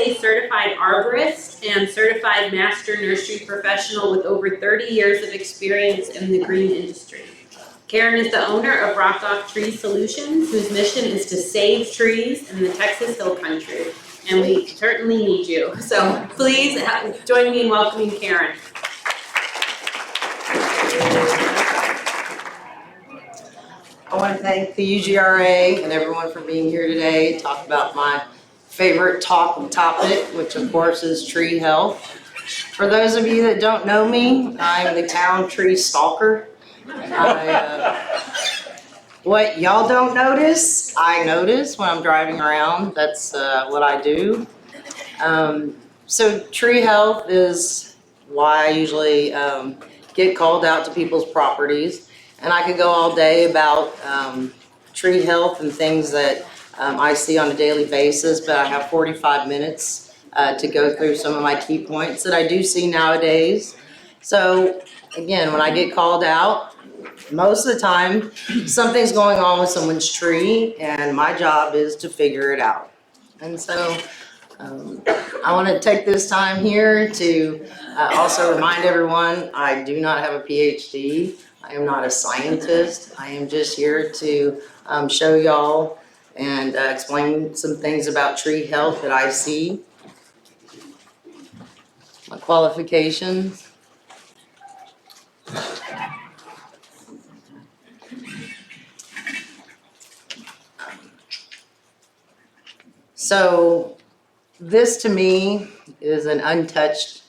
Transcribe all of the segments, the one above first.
UGRA certified arborist and certified master nursery professional with over 30 years of experience in the green industry. Karen is the owner of Rockoff Tree Solutions, whose mission is to save trees in the Texas Hill Country. And we certainly need you. So please join me in welcoming Karen. I want to thank the UGRA and everyone for being here today to talk about my favorite topic, which of course is tree health. For those of you that don't know me, I'm the town tree stalker. What y'all don't notice, I notice when I'm driving around. That's what I do. So tree health is why I usually get called out to people's properties. And I could go all day about tree health and things that I see on a daily basis, but I have 45 minutes to go through some of my key points that I do see nowadays. So again, when I get called out, most of the time something's going on with someone's tree and my job is to figure it out. And so I want to take this time here to also remind everyone I do not have a PhD. I am not a scientist. I am just here to show y'all and explain some things about tree health that I see. My qualifications. So this to me is an untouched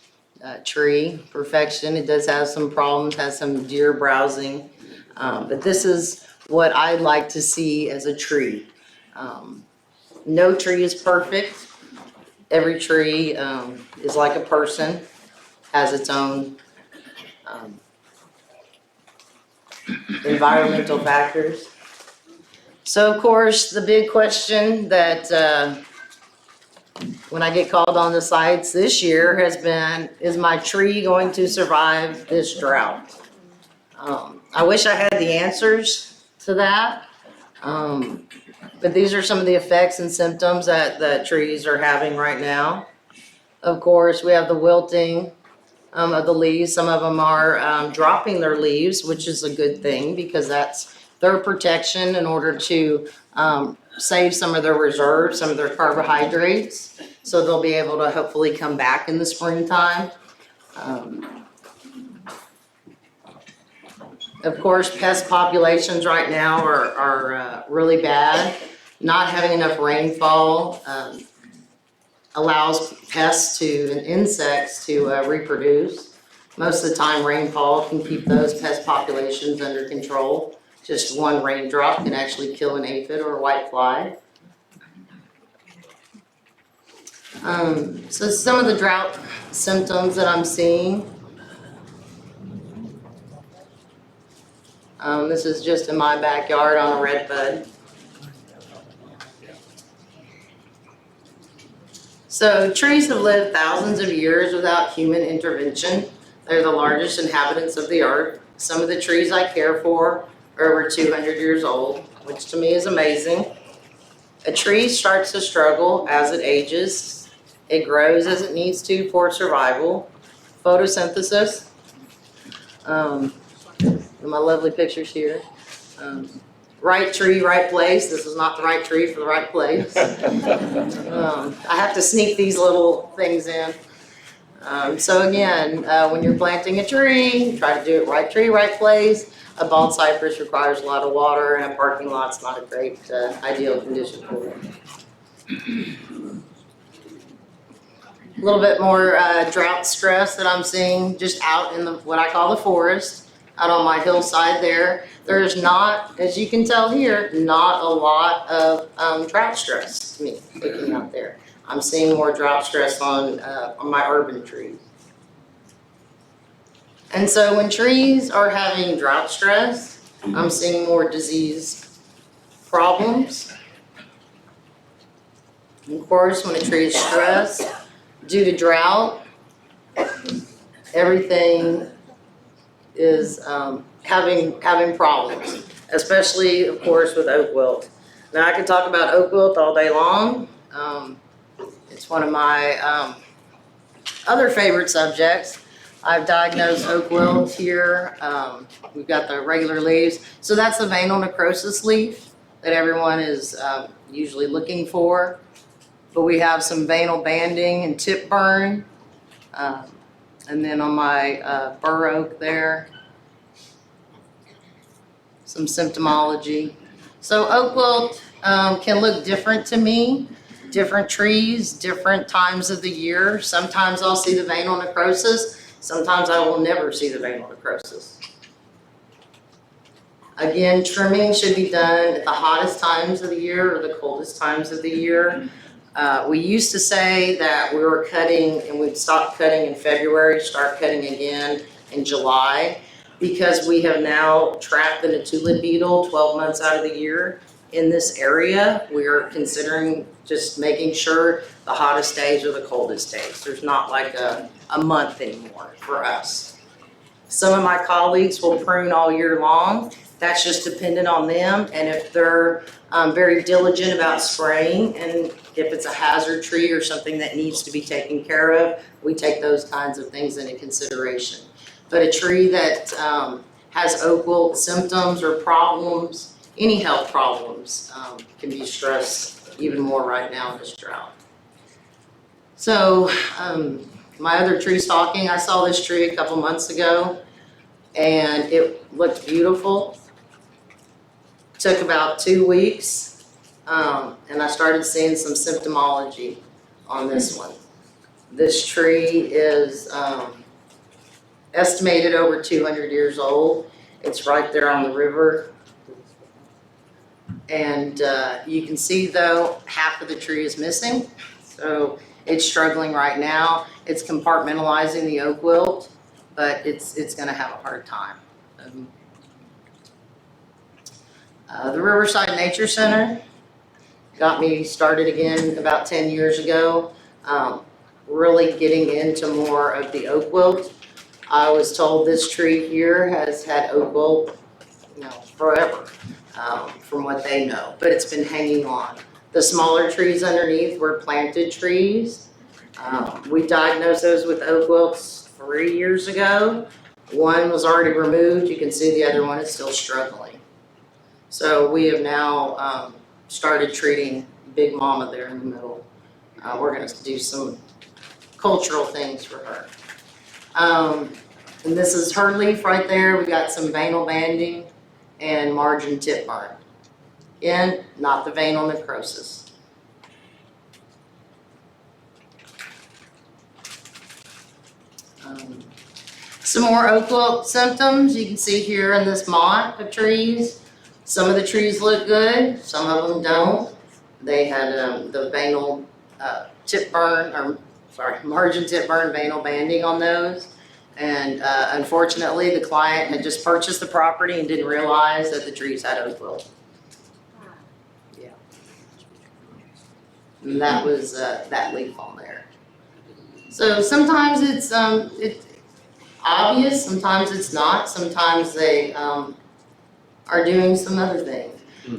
tree, perfection. It does have some problems, has some deer browsing, but this is what I like to see as a tree. No tree is perfect. Every tree is like a person, has its own environmental factors. So of course, the big question that when I get called on the sites this year has been, is my tree going to survive this drought? I wish I had the answers to that, but these are some of the effects and symptoms that the trees are having right now. Of course, we have the wilting of the leaves. Some of them are dropping their leaves, which is a good thing because that's their protection in order to save some of their reserves, some of their carbohydrates, so they'll be able to hopefully come back in the springtime. Of course, pest populations right now are really bad. Not having enough rainfall allows pests and insects to reproduce. Most of the time, rainfall can keep those pest populations under control. Just one raindrop can actually kill an aphid or a whitefly. So some of the drought symptoms that I'm seeing. This is just in my backyard on a redbud. So trees have lived thousands of years without human intervention. They're the largest inhabitants of the earth. Some of the trees I care for are over 200 years old, which to me is amazing. A tree starts to struggle as it ages. It grows as it needs to for survival. Photosynthesis. My lovely pictures here. Right tree, right place. This is not the right tree for the right place. I have to sneak these little things in. So again, when you're planting a tree, try to do it right tree, right place. A bald cypress requires a lot of water, and a parking lot's not a great ideal condition for it. A little bit more drought stress that I'm seeing just out in what I call the forest, out on my hillside there. There's not, as you can tell here, not a lot of drought stress to me looking out there. I'm seeing more drought stress on my urban trees. And so when trees are having drought stress, I'm seeing more disease problems. And of course, when a tree is stressed due to drought, everything is having problems, especially, of course, with oak wilt. Now, I could talk about oak wilt all day long. It's one of my other favorite subjects. I've diagnosed oak wilt here. We've got the regular leaves. So that's the veinal necrosis leaf that everyone is usually looking for. But we have some veinal banding and tip burn. And then on my bur oak there, some symptomology. So oak wilt can look different to me. Different trees, different times of the year. Sometimes I'll see the veinal necrosis. Sometimes I will never see the veinal necrosis. Again, trimming should be done at the hottest times of the year or the coldest times of the year. We used to say that we were cutting and we'd stop cutting in February, start cutting again in July, because we have now trapped the Natula beetle 12 months out of the year in this area. We are considering just making sure the hottest days are the coldest days. There's not like a month anymore for us. Some of my colleagues will prune all year long. That's just dependent on them, and if they're very diligent about spraying, and if it's a hazard tree or something that needs to be taken care of, we take those kinds of things into consideration. But a tree that has oak wilt symptoms or problems, any health problems, can be stressed even more right now in this drought. So my other tree stalking, I saw this tree a couple months ago and it looked beautiful. Took about 2 weeks and I started seeing some symptomology on this one. This tree is estimated over 200 years old. It's right there on the river. And you can see though, half of the tree is missing. So it's struggling right now. It's compartmentalizing the oak wilt, but it's gonna have a hard time. The Riverside Nature Center got me started again about 10 years ago, really getting into more of the oak wilt. I was told this tree here has had oak wilt, forever. From what they know, but it's been hanging on. The smaller trees underneath were planted trees. We diagnosed those with oak wilts 3 years ago. One was already removed. You can see the other one is still struggling. So we have now started treating Big Mama there in the middle. We're going to do some cultural things for her. And this is her leaf right there. We got some veinal banding and margin tip burn. Again, not the veinal necrosis. Some more oak wilt symptoms you can see here in this mott of trees. Some of the trees look good, some of them don't. They had the veinal tip burn, margin tip burn veinal banding on those. And unfortunately, the client had just purchased the property and didn't realize that the trees had oak wilt. Yeah. And that was that leaf on there. So sometimes it's obvious, sometimes it's not. Sometimes they are doing some other thing.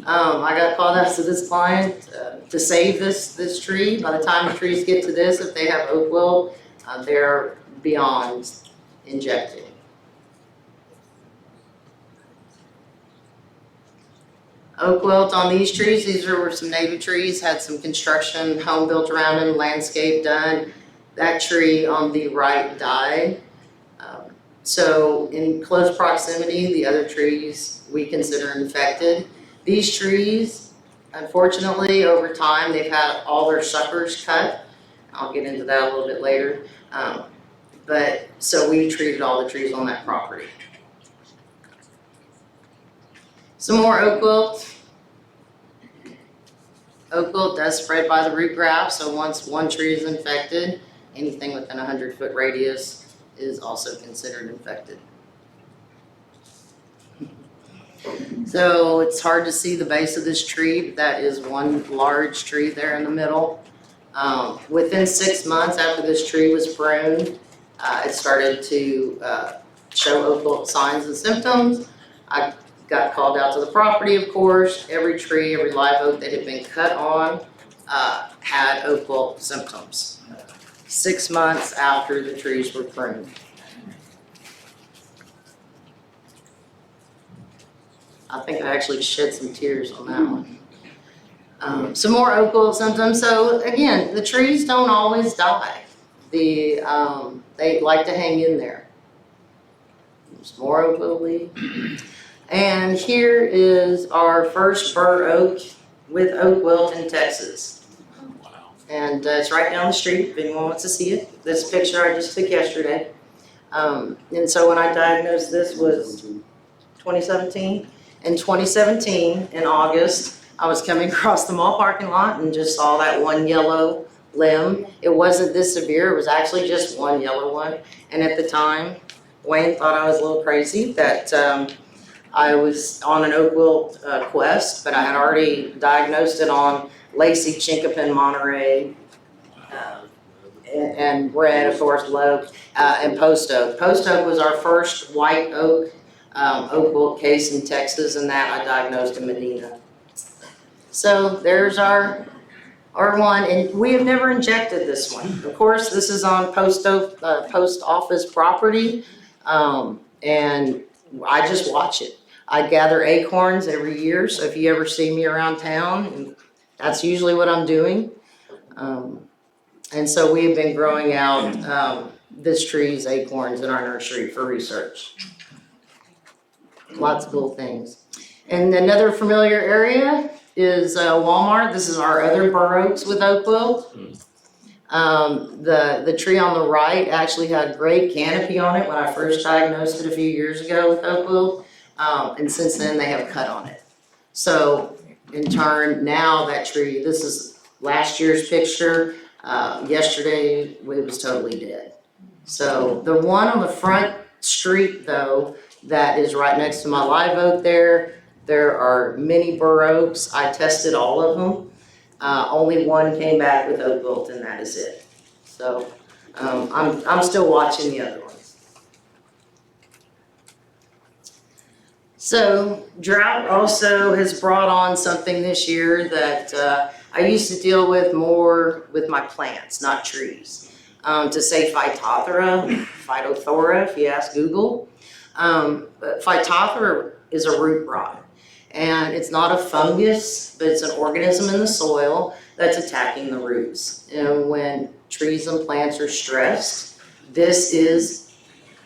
I got called out to this client to save this tree. By the time the trees get to this, if they have oak wilt, they're beyond injecting. Oak wilt on these trees, these were some native trees, had some construction, home built around them, landscape done. That tree on the right died. So in close proximity, the other trees we consider infected. These trees, unfortunately, over time, they've had all their suckers cut. I'll get into that a little bit later. But so we treated all the trees on that property. Some more oak wilt. Oak wilt does spread by the root graft, so once one tree is infected, anything within a 100-foot radius is also considered infected. So it's hard to see the base of this tree, but that is one large tree there in the middle. Within 6 months after this tree was pruned, it started to show oak wilt signs and symptoms. I got called out to the property, of course. Every tree, every live oak that had been cut on had oak wilt symptoms 6 months after the trees were pruned. I think I actually shed some tears on that one. Some more oak wilt symptoms. So again, the trees don't always die. They like to hang in there. There's more oak wilt leaf. And here is our first bur oak with oak wilt in Texas. And it's right down the street if anyone wants to see it. This picture I just took yesterday. And so when I diagnosed this was 2017. In 2017, in August, I was coming across the mall parking lot and just saw that one yellow limb. It wasn't this severe, it was actually just one yellow one. And at the time, Wayne thought I was a little crazy, that I was on an oak wilt quest, but I had already diagnosed it on Lacey, Chinkapin, Monterey, and red, of course, low, and post oak. Post oak was our first white oak wilt case in Texas, and that I diagnosed in Medina. So there's our one, and we have never injected this one. Of course, this is on post office property, and I just watch it. I gather acorns every year, so if you ever see me around town, that's usually what I'm doing. And so we have been growing out this tree's acorns in our nursery for research. Lots of cool things. And another familiar area is Walmart. This is our other bur oaks with oak wilt. The tree on the right actually had great canopy on it when I first diagnosed it a few years ago with oak wilt. And since then they have cut on it. So in turn, now that tree, this is last year's picture. Yesterday it was totally dead. So the one on the front street though, that is right next to my live oak there are many bur oaks. I tested all of them. Only one came back with oak wilt, and that is it. So I'm still watching the other ones. So drought also has brought on something this year that I used to deal with more with my plants, not trees. To say Phytophthora, if you ask Google. But Phytophthora is a root rot, and it's not a fungus, but it's an organism in the soil that's attacking the roots. And when trees and plants are stressed, this is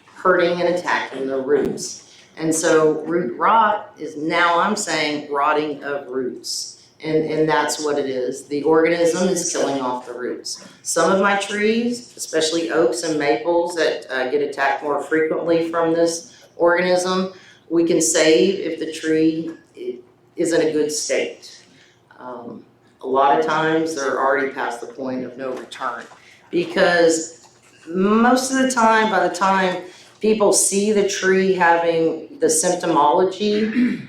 hurting and attacking the roots. And so root rot is, now I'm saying, rotting of roots. And that's what it is. The organism is killing off the roots. Some of my trees, especially oaks and maples that get attacked more frequently from this organism, we can save if the tree is in a good state. A lot of times they're already past the point of no return, because most of the time, by the time people see the tree having the symptomology,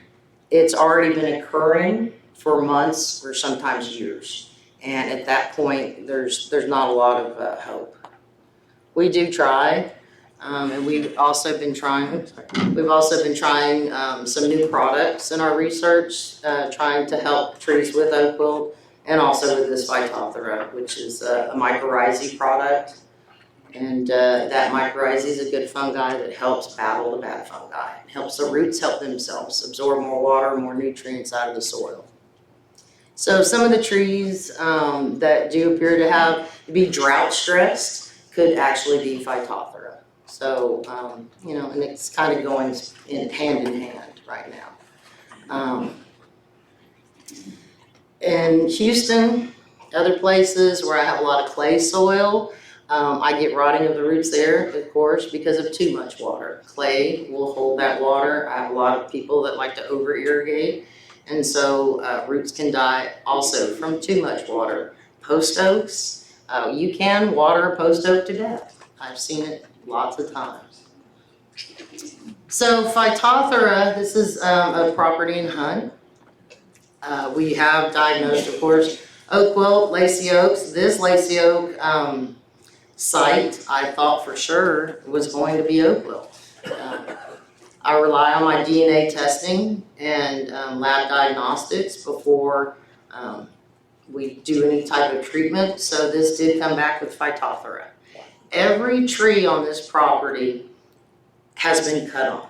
it's already been occurring for months or sometimes years. And at that point, there's not a lot of hope. We do try. And we've also been trying some new products in our research, trying to help trees with oak wilt, and also with this Phytophthora, which is a mycorrhizae product. And that mycorrhizae is a good fungi that helps battle the bad fungi. It helps the roots help themselves, absorb more water, more nutrients out of the soil. So some of the trees that do appear to be drought stressed could actually be Phytophthora. So, and it's kind of going hand in hand right now. In Houston, other places where I have a lot of clay soil, I get rotting of the roots there, of course, because of too much water. Clay will hold that water. I have a lot of people that like to over-irrigate, and so roots can die also from too much water. Post oaks, you can water a post oak to death. I've seen it lots of times. So Phytophthora, this is a property in Hunt. We have diagnosed, of course, oak wilt, lacy oaks. This lacy oak site, I thought for sure was going to be oak wilt. I rely on my DNA testing and lab diagnostics before we do any type of treatment, so this did come back with Phytophthora. Every tree on this property has been cut on.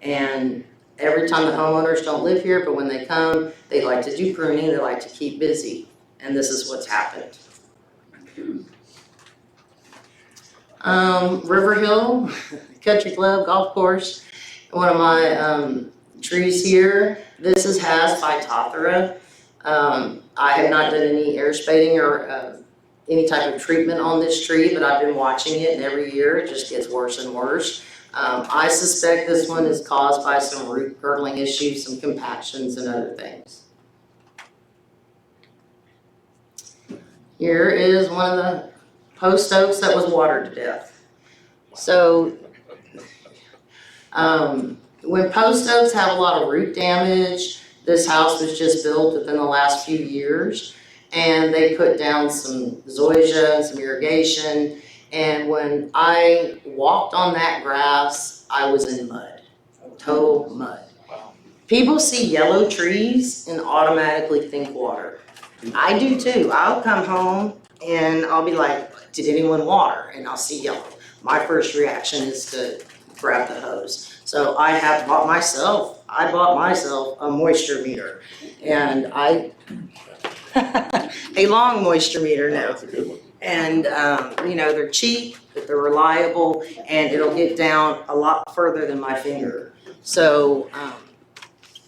And every time the homeowners don't live here, but when they come, they like to do pruning, they like to keep busy. And this is what's happened. River Hill Country Club Golf Course, one of my trees here, this has Phytophthora. I have not done any air spading or any type of treatment on this tree, but I've been watching it, and every year it just gets worse and worse. I suspect this one is caused by some root girdling issues, some compactions and other things. Here is one of the post oaks that was watered to death. So when post oaks have a lot of root damage, this house was just built within the last few years, and they put down some zoysia and some irrigation. And when I walked on that grass, I was in mud, total mud. People see yellow trees and automatically think water. I do too. I'll come home and I'll be like, did anyone water? And I'll see yellow. My first reaction is to grab the hose. So I bought myself a moisture meter, and a long moisture meter now. That's a good one. And, they're cheap, but they're reliable, and it'll get down a lot further than my finger. So,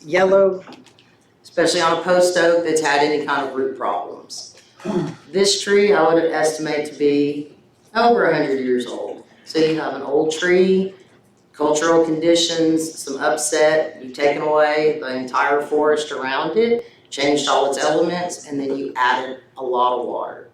yellow, especially on a post oak that's had any kind of root problems. This tree I would estimate to be over 100 years old. So you have an old tree, cultural conditions, some upset, you've taken away the entire forest around it, changed all its elements, and then you added a lot of water.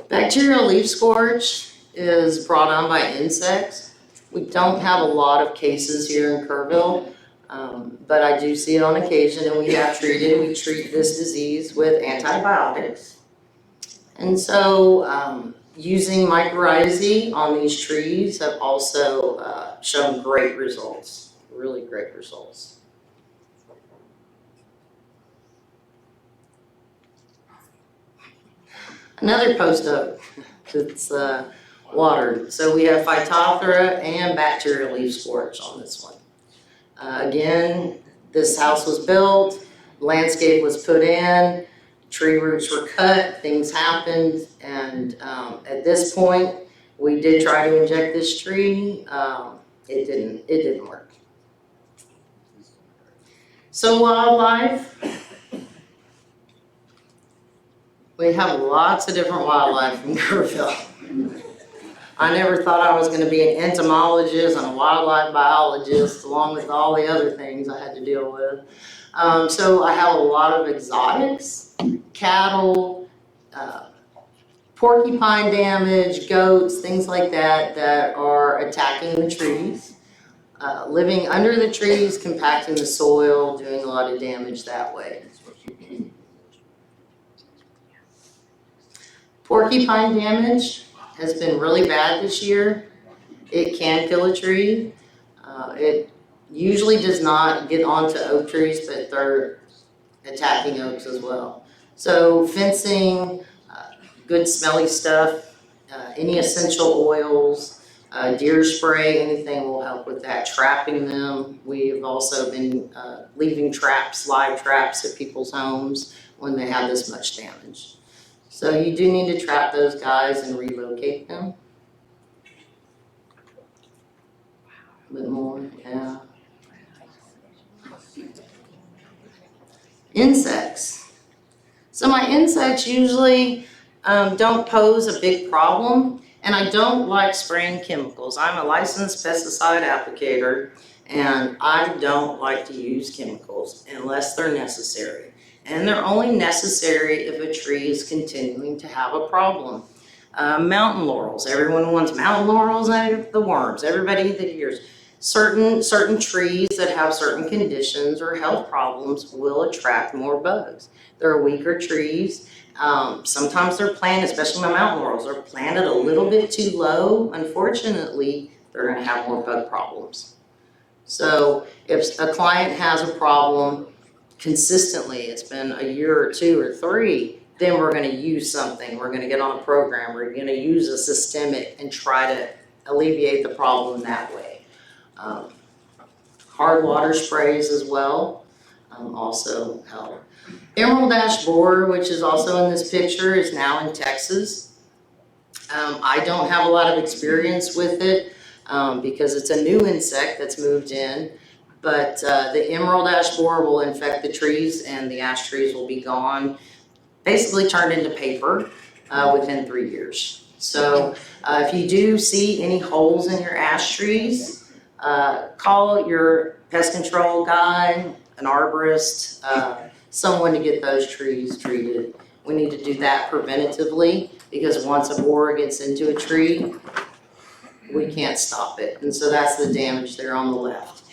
Bacterial leaf scourge is brought on by insects. We don't have a lot of cases here in Kerrville, but I do see it on occasion, and we treat this disease with antibiotics. And so using mycorrhizae on these trees have also shown great results, really great results. Another post oak that's watered. So we have Phytophthora and bacterial leaf scourge on this one. Again, this house was built, landscape was put in, tree roots were cut, things happened, and at this point, we did try to inject this tree. It didn't work. So wildlife. We have lots of different wildlife in Kerrville. I never thought I was going to be an entomologist and a wildlife biologist, along with all the other things I had to deal with. So I have a lot of exotics, cattle, porcupine damage, goats, things like that are attacking the trees, living under the trees, compacting the soil, doing a lot of damage that way. Porcupine damage has been really bad this year. It can kill a tree. It usually does not get onto oak trees, but they're attacking oaks as well. So fencing, good smelly stuff, any essential oils, deer spray, anything will help with that. Trapping them. We've also been leaving traps, live traps at people's homes when they have this much damage. So you do need to trap those guys and relocate them. A bit more, yeah. Insects. So my insects usually don't pose a big problem, and I don't like spraying chemicals. I'm a licensed pesticide applicator, and I don't like to use chemicals unless they're necessary. And they're only necessary if a tree is continuing to have a problem. Mountain laurels, everyone wants mountain laurels and the worms. Everybody that hears certain trees that have certain conditions or health problems will attract more bugs. They're weaker trees. Sometimes they're planted, especially my mountain laurels, they're planted a little bit too low. Unfortunately, they're gonna have more bug problems. So if a client has a problem consistently, it's been a year or 2 or 3, then we're gonna use something. We're gonna get on a program. We're gonna use a systemic and try to alleviate the problem that way. Hard water sprays as well also help. Emerald ash borer, which is also in this picture, is now in Texas. I don't have a lot of experience with it because it's a new insect that's moved in. But the emerald ash borer will infect the trees and the ash trees will be gone, basically turned into paper within 3 years. So if you do see any holes in your ash trees, call your pest control guy, an arborist, someone to get those trees treated. We need to do that preventatively because once a borer gets into a tree, we can't stop it. And so that's the damage there on the left.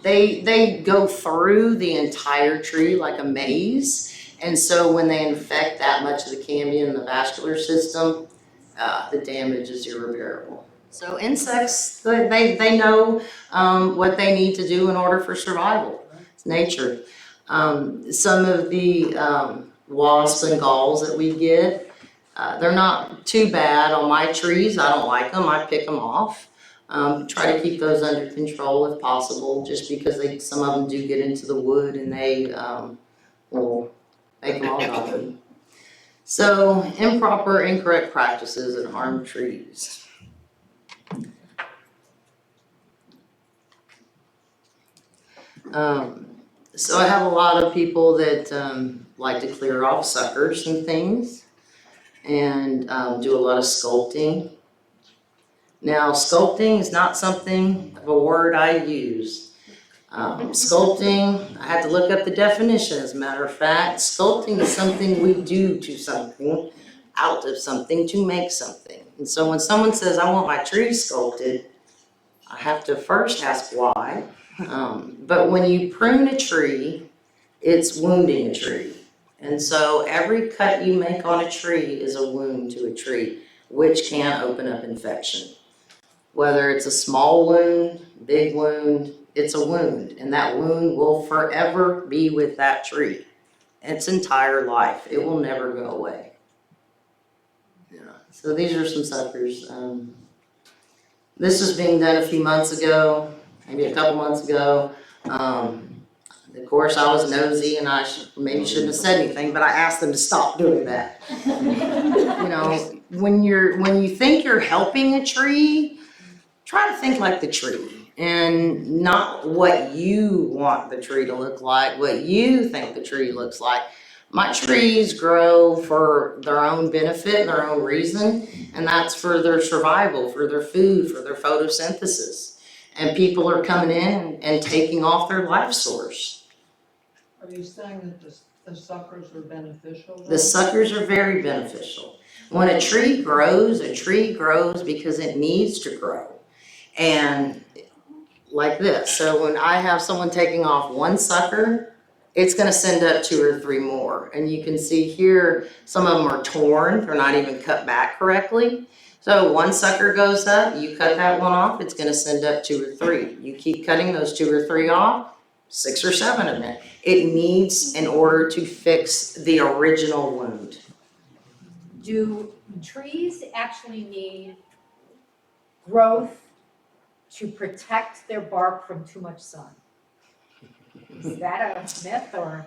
They go through the entire tree like a maze. And so when they infect that much of the cambium, the vascular system, the damage is irreparable. So insects, they know what they need to do in order for survival. It's nature. Some of the wasps and galls that we get, they're not too bad on my trees. I don't like them. I pick them off. Try to keep those under control if possible, just because some of them do get into the wood and they will make them all die. So improper, incorrect practices that harm trees. So I have a lot of people that like to clear off suckers and things and do a lot of sculpting. Now, sculpting is not something of a word I use. Sculpting, I had to look up the definition, as a matter of fact. Sculpting is something we do to something, out of something, to make something. And so when someone says, I want my tree sculpted, I have to first ask why. But when you prune a tree, it's wounding a tree. And so every cut you make on a tree is a wound to a tree, which can open up infection. Whether it's a small wound, big wound, it's a wound. And that wound will forever be with that tree. Its entire life. It will never go away. Yeah. So these are some suckers. This was being done a few months ago, maybe a couple months ago. Of course, I was nosy and I maybe shouldn't have said anything, but I asked them to stop doing that. You know, when you think you're helping a tree, try to think like the tree and not what you want the tree to look like, what you think the tree looks like. My trees grow for their own benefit and their own reason, and that's for their survival, for their food, for their photosynthesis. And people are coming in and taking off their life source. Are you saying that the suckers are beneficial? The suckers are very beneficial. When a tree grows because it needs to grow. And like this, so when I have someone taking off one sucker, it's gonna send up 2 or 3 more. And you can see here, some of them are torn, they're not even cut back correctly. So one sucker goes up, you cut that one off, it's gonna send up 2 or 3. You keep cutting those 2 or 3 off, 6 or 7 of them. It needs in order to fix the original wound. Do trees actually need growth to protect their bark from too much sun? Is that a myth or?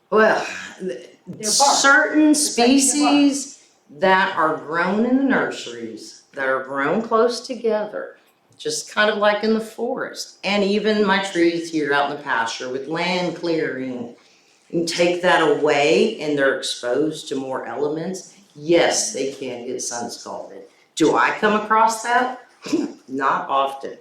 Well, bark. certain species that are grown in the nurseries, that are grown close together, just kind of like in the forest, and even my trees here out in the pasture with land clearing, you take that away and they're exposed to more elements, yes, they can get sun scalded. Do I come across that? Not often.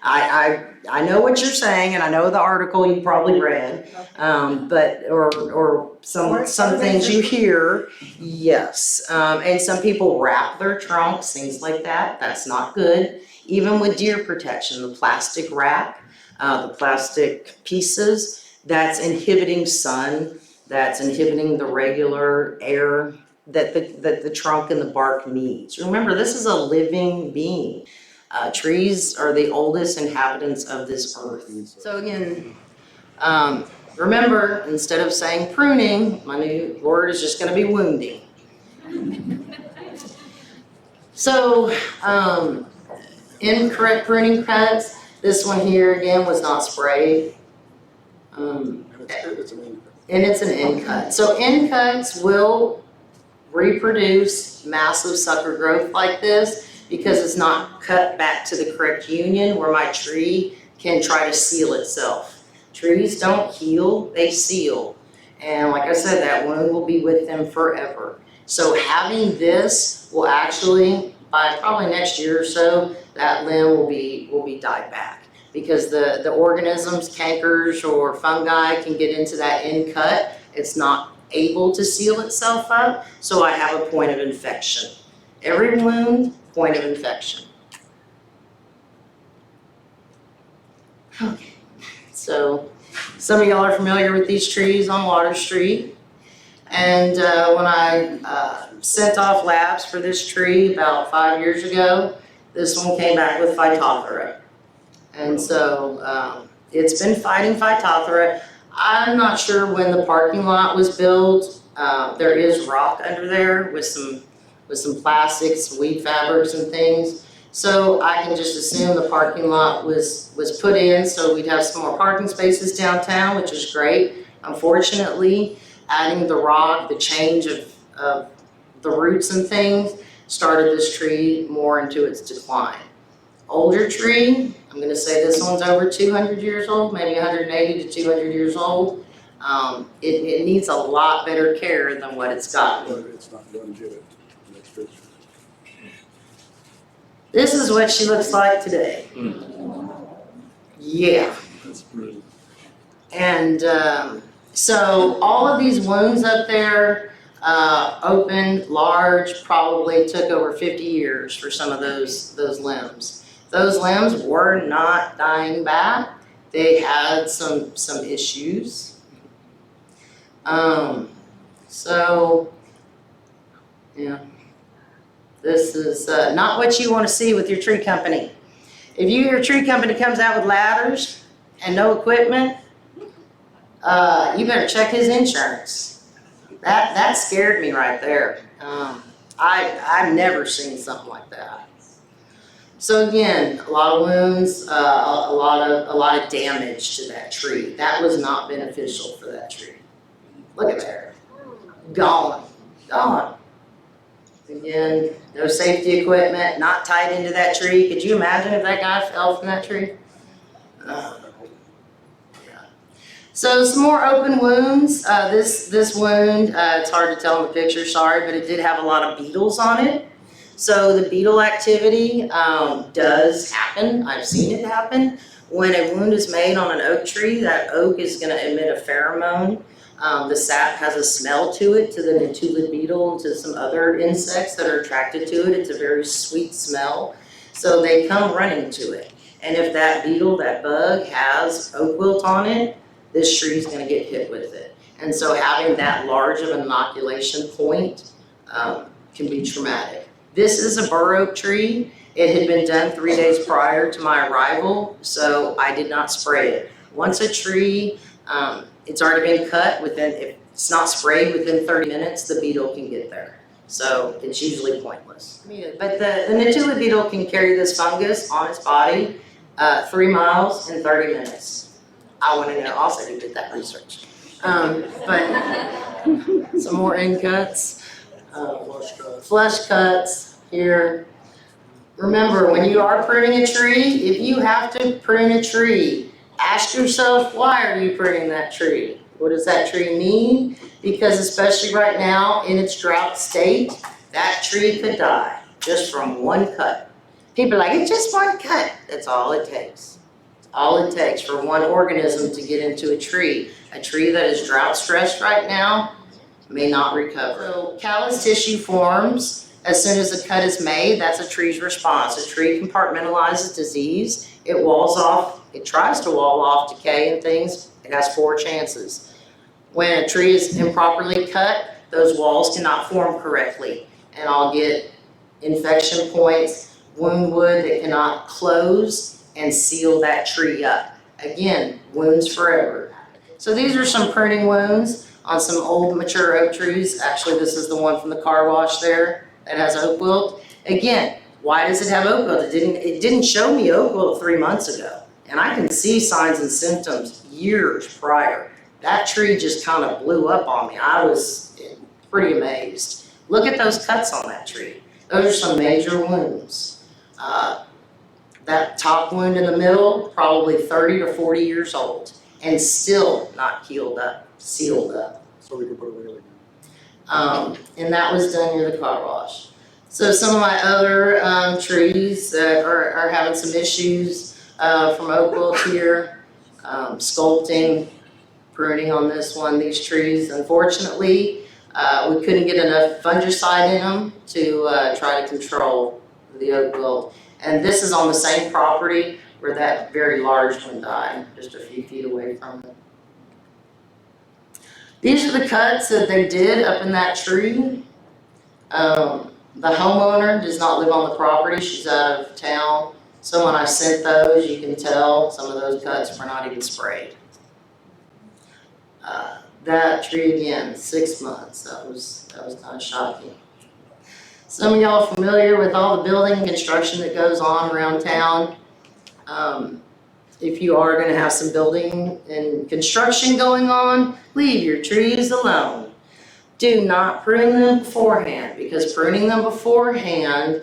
I know what you're saying, and I know the article you probably read, but or some things you hear, yes. And some people wrap their trunks, things like that. That's not good. Even with deer protection, the plastic wrap, the plastic pieces, that's inhibiting sun, that's inhibiting the regular air that the trunk and the bark needs. Remember, this is a living being. Trees are the oldest inhabitants of this earth. So again, remember, instead of saying pruning, my new word is just gonna be wounding. So, incorrect pruning cuts, this one here again was not sprayed. And it's an end cut. So end cuts will reproduce massive sucker growth like this because it's not cut back to the correct union where my tree can try to seal itself. Trees don't heal, they seal. And like I said, that wound will be with them forever. So having this will actually, by probably next year or so, that limb will be died back. Because the organisms, cankers or fungi can get into that end cut. It's not able to seal itself up, so I have a point of infection. Every wound, point of infection. Okay, so some of y'all are familiar with these trees on Water Street. And when I sent off labs for this tree about 5 years ago, this one came back with Phytophthora. And so it's been fighting Phytophthora. I'm not sure when the parking lot was built. There is rock under there with some plastics, weed fabrics and things. So I can just assume the parking lot was put in so we'd have some more parking spaces downtown, which is great. Unfortunately, adding the rock, the change of the roots and things started this tree more into its decline. Older tree, I'm gonna say this one's over 200 years old, maybe 180 to 200 years old. It needs a lot better care than what it's gotten. It's not going to get it. Next picture. This is what she looks like today. Yeah. That's pretty. And so all of these wounds up there, open, large, probably took over 50 years for some of those limbs. Those limbs were not dying back. They had some issues. So, yeah, this is not what you want to see with your tree company. If your tree company comes out with ladders and no equipment, you better check his insurance. That scared me right there. I've never seen something like that. So again, a lot of wounds, a lot of damage to that tree. That was not beneficial for that tree. Look at there, gone. Again, no safety equipment, not tied into that tree. Could you imagine if that guy fell from that tree? Yeah. So some more open wounds. This wound, it's hard to tell in the picture, sorry, but it did have a lot of beetles on it. So the beetle activity does happen. I've seen it happen. When a wound is made on an oak tree, that oak is going to emit a pheromone. The sap has a smell to it, to the netulid beetle and to some other insects that are attracted to it. It's a very sweet smell. So they come running to it. And if that beetle, that bug, has oak wilt on it, this tree is going to get hit with it. And so having that large of an inoculation point can be traumatic. This is a bur oak tree. It had been done 3 days prior to my arrival, so I did not spray it. Once a tree, it's already been cut, if it's not sprayed within 30 minutes, the beetle can get there. So it's usually pointless. But the netulid beetle can carry this fungus on its body 3 miles in 30 minutes. I want to know also who did that research. But some more end cuts. Flush cuts here. Remember, when you are pruning a tree, if you have to prune a tree, ask yourself, why are you pruning that tree? What does that tree need? Because especially right now in its drought state, that tree could die just from one cut. People are like, it's just one cut. That's all it takes. It's all it takes for one organism to get into a tree. A tree that is drought stressed right now may not recover. So callus tissue forms as soon as the cut is made. That's a tree's response. A tree compartmentalizes disease. It walls off, it tries to wall off decay and things. It has 4 chances. When a tree is improperly cut, those walls cannot form correctly, and I'll get infection points, wound wood that cannot close and seal that tree up. Again, wounds forever. So these are some pruning wounds on some old mature oak trees. Actually, this is the one from the car wash there that has oak wilt. Again, why does it have oak wilt? It didn't show me oak wilt 3 months ago. And I can see signs and symptoms years prior. That tree just kind of blew up on me. I was pretty amazed. Look at those cuts on that tree. Those are some major wounds. That top wound in the middle, probably 30 to 40 years old, and still not healed up, sealed up. So we can put it away again. And that was done near the car wash. So some of my other trees that are having some issues from oak wilt here, sculpting, pruning on this one, these trees. Unfortunately, we couldn't get enough fungicide in them to try to control the oak wilt. And this is on the same property where that very large one died, just a few feet away from it. These are the cuts that they did up in that tree. The homeowner does not live on the property, she's out of town. So when I sent those, you can tell some of those cuts were not even sprayed. That tree again, 6 months, that was kind of shocking. Some of y'all familiar with all the building and construction that goes on around town. If you are gonna have some building and construction going on, leave your trees alone. Do not prune them beforehand, because pruning them beforehand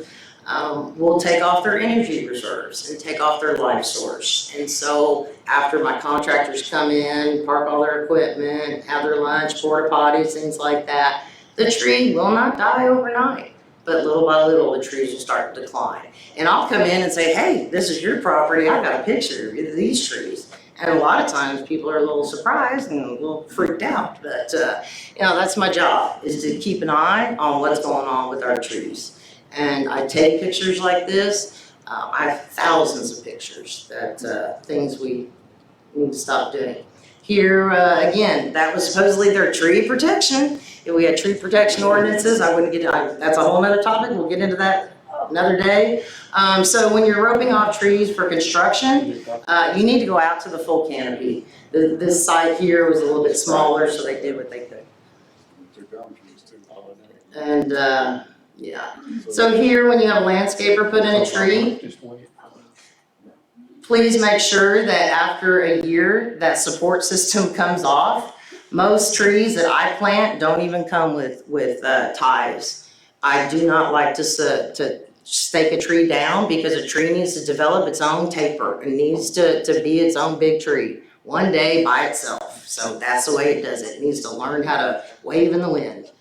will take off their energy reserves and take off their life source. And so after my contractors come in, park all their equipment, have their lunch, porta potties, things like that, the tree will not die overnight. But little by little, the trees will start to decline. And I'll come in and say, hey, this is your property, I got a picture of these trees. And a lot of times people are a little surprised and a little freaked out. But that's my job, is to keep an eye on what's going on with our trees. And I take pictures like this. I have thousands of pictures that things we need to stop doing. Here, again, that was supposedly their tree protection. If we had tree protection ordinances, I wouldn't that's a whole nother topic, we'll get into that another day. So when you're roping off trees for construction, you need to go out to the full canopy. This site here was a little bit smaller, so they did what they could. Took down trees too. And, yeah. So here, when you have a landscaper put in a tree, please make sure that after a year, that support system comes off. Most trees that I plant don't even come with ties. I do not like to stake a tree down, because a tree needs to develop its own taper. It needs to be its own big tree, one day by itself. So that's the way it does it. It needs to learn how to wave in the wind.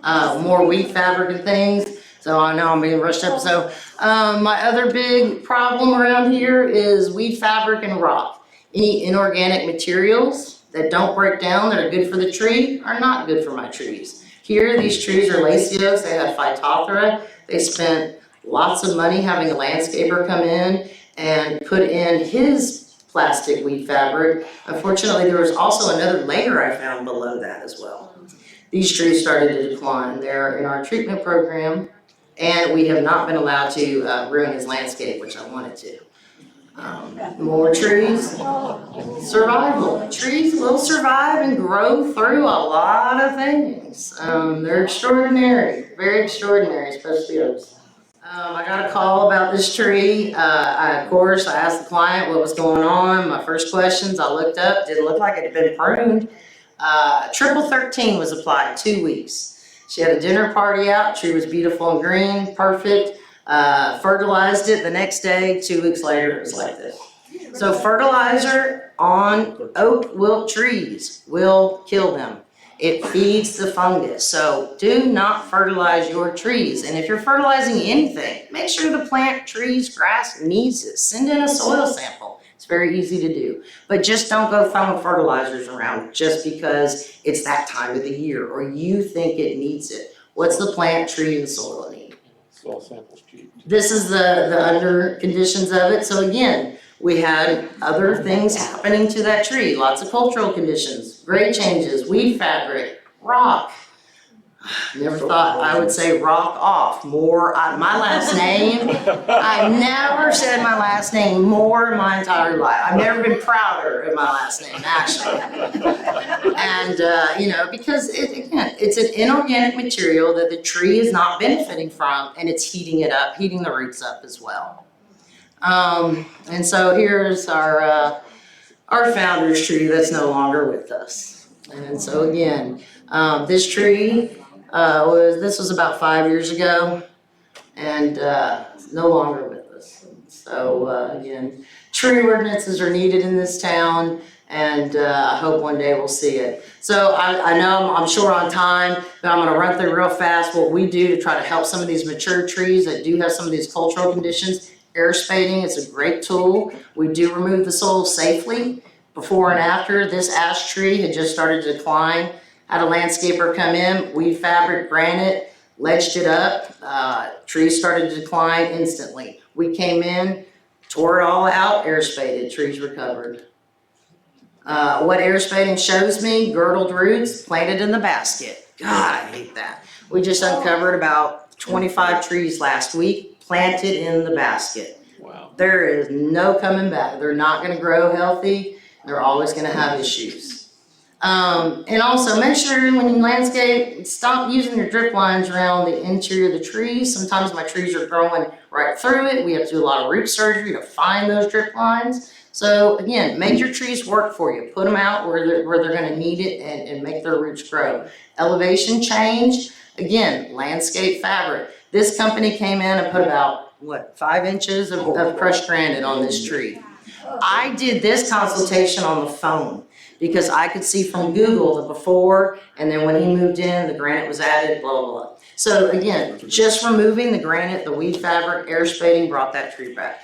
More weed fabric and things. So I know I'm being rushed up. So my other big problem around here is weed fabric and rock. Any inorganic materials that don't break down, that are good for the tree, are not good for my trees. Here, these trees are lacy oaks, they have Phytophthora. They spent lots of money having a landscaper come in and put in his plastic weed fabric. Unfortunately, there was also another layer I found below that as well. These trees started to decline. They're in our treatment program, and we have not been allowed to ruin his landscape, which I wanted to. More trees, survival. Trees will survive and grow through a lot of things. They're extraordinary, very extraordinary, especially oaks. I got a call about this tree. Of course, I asked the client what was going on. My first questions, I looked up, didn't look like it had been pruned. Triple 13 was applied 2 weeks. She had a dinner party out, tree was beautiful and green, perfect. Fertilized it the next day, 2 weeks later, it was like this. So fertilizer on oak wilt trees will kill them. It feeds the fungus. So do not fertilize your trees. And if you're fertilizing anything, make sure the plant, trees, grass needs it. Send in a soil sample. It's very easy to do. But just don't go throwing fertilizers around just because it's that time of the year or you think it needs it. What's the plant, tree, and soil need? Soil samples cheap. This is the under conditions of it. So again, we had other things happening to that tree. Lots of cultural conditions, grade changes, weed fabric, rock. Never thought I would say Rockoff more. My last name, I never said my last name more in my entire life. I've never been prouder of my last name, actually. And, because it's an inorganic material that the tree is not benefiting from, and it's heating it up, heating the roots up as well. And so here's our founder's tree that's no longer with us. And so again, this tree this was about 5 years ago, and no longer with us. So again, tree ordinances are needed in this town, and I hope one day we'll see it. So I know I'm short on time, but I'm gonna run through real fast what we do to try to help some of these mature trees that do have some of these cultural conditions. Air spading is a great tool. We do remove the soil safely. Before and after, this ash tree had just started to decline. Had a landscaper come in, weed fabric, granite, ledged it up, trees started to decline instantly. We came in, tore it all out, air spaded, trees recovered. What air spading shows me, girdled roots planted in the basket. God, I hate that. We just uncovered about 25 trees last week, planted in the basket. Wow. There is no coming back. They're not gonna grow healthy. They're always gonna have issues. And also make sure when you landscape, stop using your drip lines around the interior of the trees. Sometimes my trees are growing right through it. We have to do a lot of root surgery to find those drip lines. So again, make your trees work for you. Put them out where they're gonna need it and make their roots grow. Elevation change, again, landscape fabric. This company came in and put about, 5 inches of crushed granite on this tree. I did this consultation on the phone, because I could see from Google the before, and then when he moved in, the granite was added, blah, blah, blah. So again, just removing the granite, the weed fabric, air spading brought that tree back.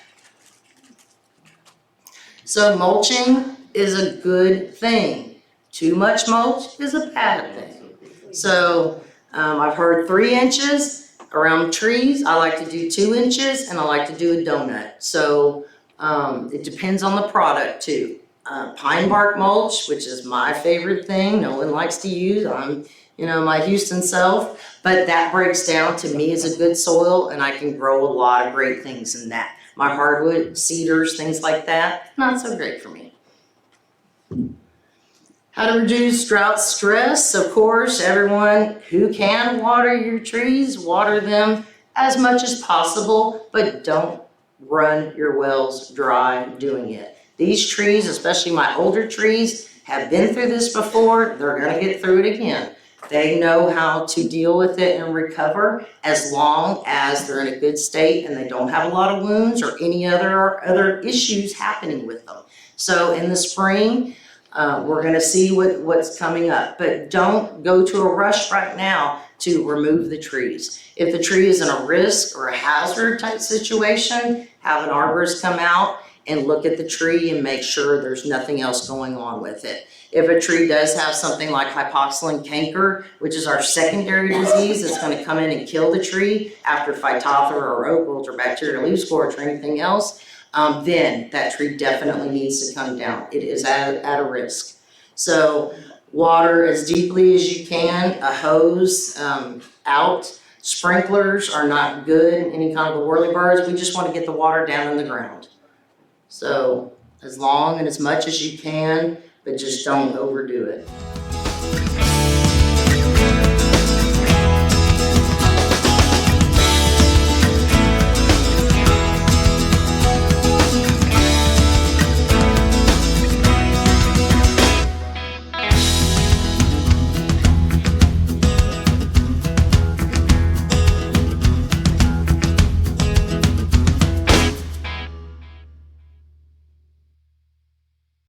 So mulching is a good thing. Too much mulch is a bad thing. So I've heard 3 inches around trees. I like to do 2 inches, and I like to do a donut. So it depends on the product too. Pine bark mulch, which is my favorite thing, no one likes to use. I'm, my Houston self, but that breaks down to me as a good soil, and I can grow a lot of great things in that. My hardwood, cedars, things like that, not so great for me. How to reduce drought stress? Of course, everyone who can water your trees, water them as much as possible, but don't run your wells dry doing it. These trees, especially my older trees, have been through this before. They're gonna get through it again. They know how to deal with it and recover as long as they're in a good state and they don't have a lot of wounds or any other issues happening with them. So in the spring, we're gonna see what's coming up, but don't go to a rush right now to remove the trees. If the tree is in a risk or a hazard type situation, have an arborist come out and look at the tree and make sure there's nothing else going on with it. If a tree does have something like hypoxylin canker, which is our secondary disease that's gonna come in and kill the tree after phytophthora or oak wilt or bacterial leaf scorch or anything else, then that tree definitely needs to come down. It is at a risk. So water as deeply as you can, a hose out. Sprinklers are not good, any kind of whirlybirds. We just wanna get the water down in the ground. So as long and as much as you can, but just don't overdo it.